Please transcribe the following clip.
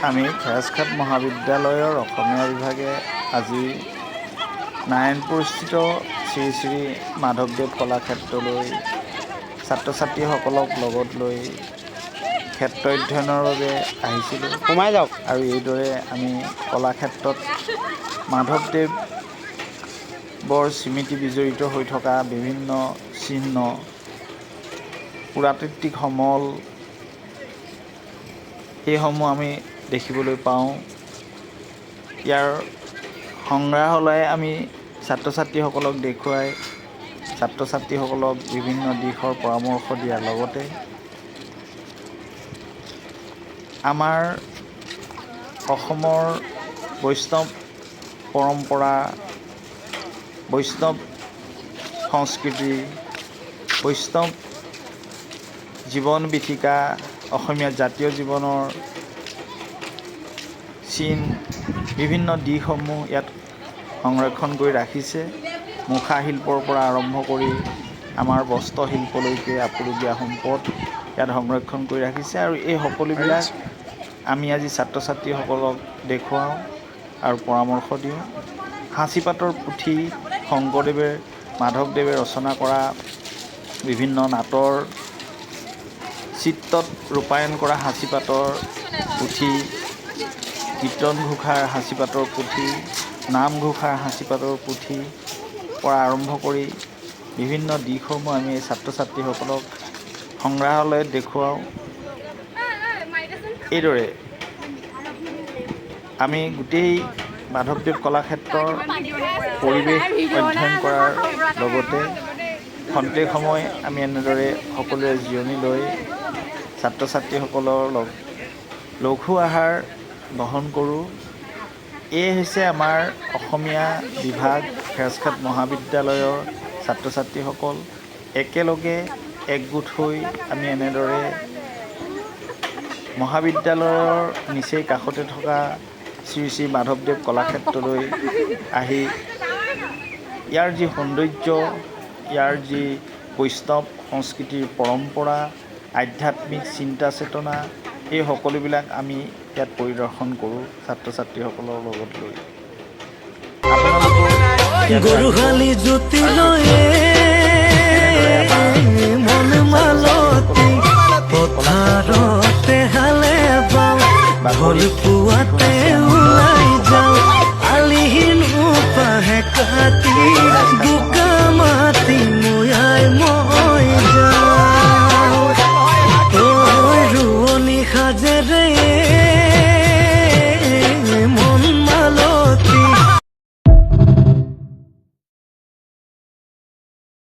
আমি খেৰাজখাট মহাবিদ্যালয়ৰ অসমীয়া বিভাগে আজি নাৰায়ণপুৰস্থিত শ্ৰী শ্ৰী মাধৱদেৱ কলাক্ষেত্ৰলৈ ছাত্ৰ ছাত্ৰীসকলক লগত লৈ ক্ষেত্ৰ অধ্যয়নৰ বাবে আহিছিলোঁ। সোমাই যাওক। আৰু এইদৰে আমি কলাক্ষেত্ৰত মাধৱদেৱ বৰ স্মৃতি বিজড়িত হৈ থকা বিভিন্ন চিহ্ন, পুৰাতাত্ত্বিক সমল, এইসমূহ আমি দেখিবলৈ পাওঁ। ইয়াৰ সংগ্ৰহালয়ে আমি ছাত্ৰ ছাত্ৰীসকলক দেখুৱাই ছাত্ৰ ছাত্ৰীসকলক বিভিন্ন দিশৰ পৰামৰ্শ দিয়াৰ লগতে আমাৰ অসমৰ বৈষ্ণৱ পৰম্পৰা, বৈষ্ণৱ সংস্কৃতি, বৈষ্ণৱ জীৱন বিথীকা, অসমীয়া জাতীয় জীৱনৰ চিন, বিভিন্ন দিশসমূহ ইয়াত সংৰক্ষণ কৰি ৰাখিছে। মুখা শিল্পৰ পৰা আৰম্ভ কৰি আমাৰ বস্ত্ৰশিল্পলৈকে আপুৰুগীয়া সম্পদ ইয়াত সংৰক্ষণ কৰি ৰাখিছে। আৰু এই সকলোবিলাক আমি আজি ছাত্ৰ ছাত্ৰীসকলক দেখুৱাওঁ আৰু পৰামৰ্শ দিওঁ। সাঁচিপাতৰ পুথি, শংকৰদেৱে মাধৱদেৱে ৰচনা কৰা বিভিন্ন নাটৰ চিত্ৰত ৰূপায়ণ কৰা সাঁচিপাতৰ পুথি, কীৰ্তনঘোষাৰ সাঁচিপাতৰ পুথি, নামঘোষাৰ সাঁচিপাতৰ পুথি পৰা আৰম্ভ কৰি বিভিন্ন দিশসমূহ আমি ছাত্ৰ ছাত্ৰীসকলক সংগ্ৰহালয়ত দেখুৱাওঁ। এইদৰে আমি গোটেই মাধৱদেৱ কলাক্ষেত্ৰৰ পৰিৱেশ অধ্যয়ন কৰাৰ লগতে খন্তেক সময় আমি এনেদৰে সকলোৱে জিৰণি লৈ ছাত্ৰ ছাত্ৰীসকলৰ লঘু আহাৰ গ্ৰহণ কৰোঁ। এই হৈছে আমাৰ অসমীয়া বিভাগ খেৰাজখাট মহাবিদ্যালয়ৰ ছাত্ৰ ছাত্ৰীসকল। একেলগে একগোট হৈ আমি এনেদৰে মহাবিদ্যালয়ৰ নিচেই কাষতে থকা শ্ৰী শ্ৰী মাধৱদেৱ কলাক্ষেত্ৰলৈ আহি ইয়াৰ যি সৌন্দৰ্য, ইয়াৰ যি বৈষ্ণৱ সংস্কৃতিৰ পৰম্পৰা, আধ্যাত্মিক চিন্তা চেতনা, এই সকলোবিলাক আমি ইয়াত পৰিদৰ্শন কৰোঁ ছাত্ৰ ছাত্ৰীসকলৰ লগত লৈ। গৰুহালি জ্যোতি লয়ে মন মালতী পথাৰতে হালে বাওঁ, ভল পুৱাতে ওলাই যাওঁ, আলিহীন উপাহে কাটি বোকা মাটি